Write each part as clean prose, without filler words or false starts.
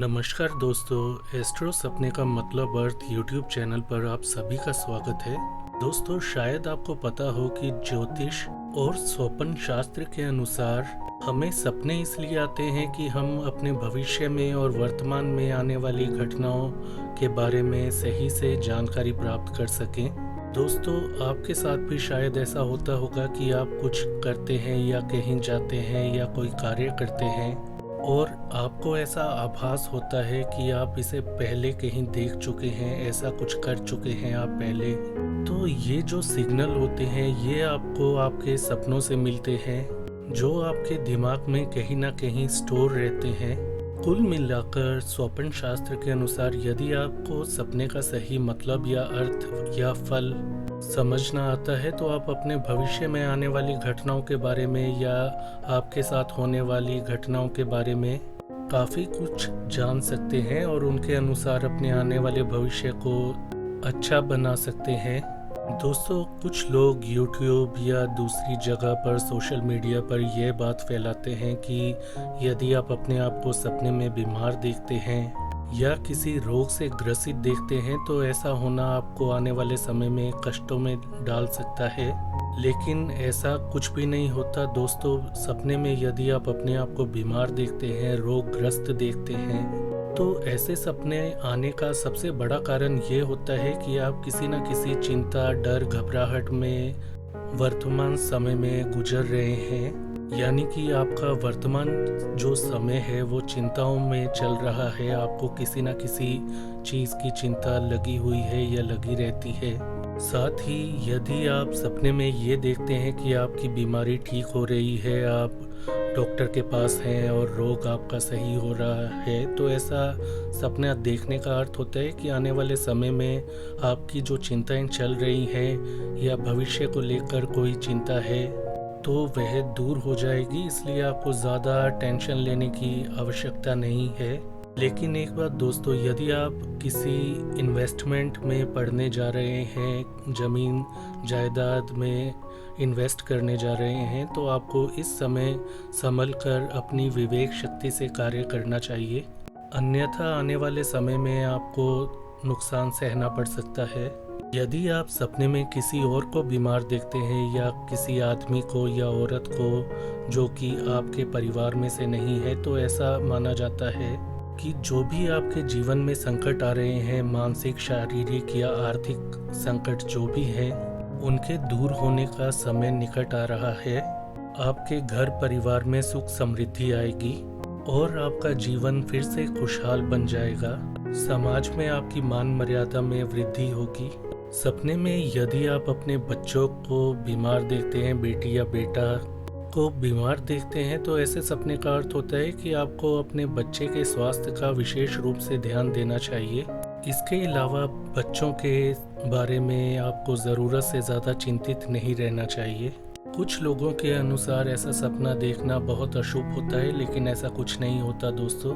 नमस्कार दोस्तों, एस्ट्रो सपने का मतलब अर्थ यूट्यूब चैनल पर आप सभी का स्वागत है। दोस्तों, शायद आपको पता हो कि ज्योतिष और स्वप्न शास्त्र के अनुसार हमें सपने इसलिए आते हैं कि हम अपने भविष्य में और वर्तमान में आने वाली घटनाओं के बारे में सही से जानकारी प्राप्त कर सकें। दोस्तों, आपके साथ भी शायद ऐसा होता होगा कि आप कुछ करते हैं या कहीं जाते हैं या कोई कार्य करते हैं और आपको ऐसा आभास होता है कि आप इसे पहले कहीं देख चुके हैं, ऐसा कुछ कर चुके हैं आप पहले। तो ये जो सिग्नल होते हैं ये आपको आपके सपनों से मिलते हैं, जो आपके दिमाग में कहीं ना कहीं स्टोर रहते हैं। कुल मिलाकर स्वप्न शास्त्र के अनुसार यदि आपको सपने का सही मतलब या अर्थ या फल समझना आता है तो आप अपने भविष्य में आने वाली घटनाओं के बारे में या आपके साथ होने वाली घटनाओं के बारे में काफ़ी कुछ जान सकते हैं और उनके अनुसार अपने आने वाले भविष्य को अच्छा बना सकते हैं। दोस्तों, कुछ लोग YouTube या दूसरी जगह पर सोशल मीडिया पर यह बात फैलाते हैं कि यदि आप अपने आप को सपने में बीमार देखते हैं या किसी रोग से ग्रसित देखते हैं तो ऐसा होना आपको आने वाले समय में कष्टों में डाल सकता है, लेकिन ऐसा कुछ भी नहीं होता। दोस्तों, सपने में यदि आप अपने आप को बीमार देखते हैं, रोगग्रस्त देखते हैं, तो ऐसे सपने आने का सबसे बड़ा कारण ये होता है कि आप किसी न किसी चिंता, डर, घबराहट में वर्तमान समय में गुजर रहे हैं। यानी कि आपका वर्तमान जो समय है वो चिंताओं में चल रहा है, आपको किसी न किसी चीज़ की चिंता लगी हुई है या लगी रहती है। साथ ही यदि आप सपने में ये देखते हैं कि आपकी बीमारी ठीक हो रही है, आप डॉक्टर के पास हैं और रोग आपका सही हो रहा है, तो ऐसा सपना देखने का अर्थ होता है कि आने वाले समय में आपकी जो चिंताएं चल रही हैं या भविष्य को लेकर कोई चिंता है तो वह दूर हो जाएगी। इसलिए आपको ज़्यादा टेंशन लेने की आवश्यकता नहीं है। लेकिन एक बात दोस्तों, यदि आप किसी इन्वेस्टमेंट में पढ़ने जा रहे हैं, ज़मीन जायदाद में इन्वेस्ट करने जा रहे हैं, तो आपको इस समय संभल कर अपनी विवेक शक्ति से कार्य करना चाहिए, अन्यथा आने वाले समय में आपको नुकसान सहना पड़ सकता है। यदि आप सपने में किसी और को बीमार देखते हैं या किसी आदमी को या औरत को जो कि आपके परिवार में से नहीं है, तो ऐसा माना जाता है कि जो भी आपके जीवन में संकट आ रहे हैं, मानसिक, शारीरिक या आर्थिक संकट जो भी हैं, उनके दूर होने का समय निकट आ रहा है। आपके घर परिवार में सुख समृद्धि आएगी और आपका जीवन फिर से खुशहाल बन जाएगा। समाज में आपकी मान मर्यादा में वृद्धि होगी। सपने में यदि आप अपने बच्चों को बीमार देखते हैं, बेटी या बेटा को बीमार देखते हैं, तो ऐसे सपने का अर्थ होता है कि आपको अपने बच्चे के स्वास्थ्य का विशेष रूप से ध्यान देना चाहिए। इसके अलावा बच्चों के बारे में आपको ज़रूरत से ज़्यादा चिंतित नहीं रहना चाहिए। कुछ लोगों के अनुसार ऐसा सपना देखना बहुत अशुभ होता है, लेकिन ऐसा कुछ नहीं होता दोस्तों।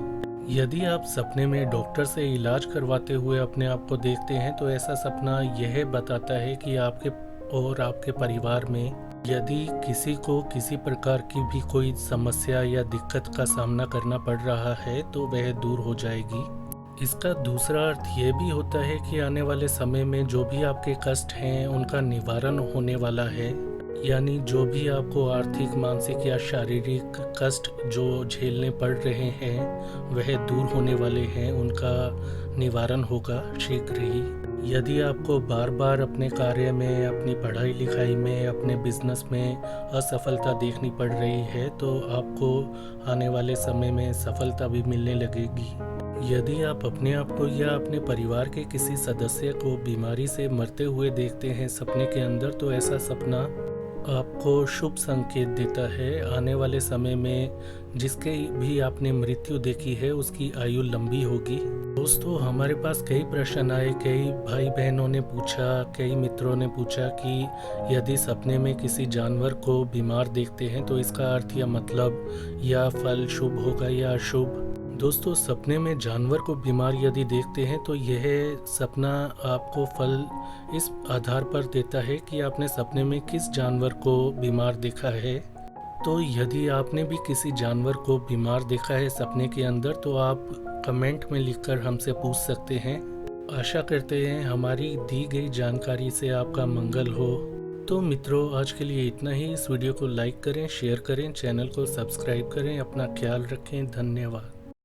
यदि आप सपने में डॉक्टर से इलाज करवाते हुए अपने आप को देखते हैं तो ऐसा सपना यह बताता है कि आपके और आपके परिवार में यदि किसी को किसी प्रकार की भी कोई समस्या या दिक्कत का सामना करना पड़ रहा है तो वह दूर हो जाएगी। इसका दूसरा अर्थ ये भी होता है कि आने वाले समय में जो भी आपके कष्ट हैं उनका निवारण होने वाला है। यानी जो भी आपको आर्थिक, मानसिक या शारीरिक कष्ट जो झेलने पड़ रहे हैं वह दूर होने वाले हैं, उनका निवारण होगा शीघ्र ही। यदि आपको बार बार अपने कार्य में, अपनी पढ़ाई लिखाई में, अपने बिजनेस में असफलता देखनी पड़ रही है तो आपको आने वाले समय में सफलता भी मिलने लगेगी। यदि आप अपने आप को या अपने परिवार के किसी सदस्य को बीमारी से मरते हुए देखते हैं सपने के अंदर, तो ऐसा सपना आपको शुभ संकेत देता है। आने वाले समय में जिसके भी आपने मृत्यु देखी है उसकी आयु लंबी होगी। दोस्तों, हमारे पास कई प्रश्न आए, कई भाई बहनों ने पूछा, कई मित्रों ने पूछा कि यदि सपने में किसी जानवर को बीमार देखते हैं तो इसका अर्थ या मतलब या फल शुभ होगा या अशुभ। दोस्तों, सपने में जानवर को बीमार यदि देखते हैं तो यह सपना आपको फल इस आधार पर देता है कि आपने सपने में किस जानवर को बीमार देखा है। तो यदि आपने भी किसी जानवर को बीमार देखा है सपने के अंदर, तो आप कमेंट में लिखकर हमसे पूछ सकते हैं। आशा करते हैं हमारी दी गई जानकारी से आपका मंगल हो। तो मित्रों, आज के लिए इतना ही। इस वीडियो को लाइक करें, शेयर करें, चैनल को सब्सक्राइब करें। अपना ख्याल रखें। धन्यवाद।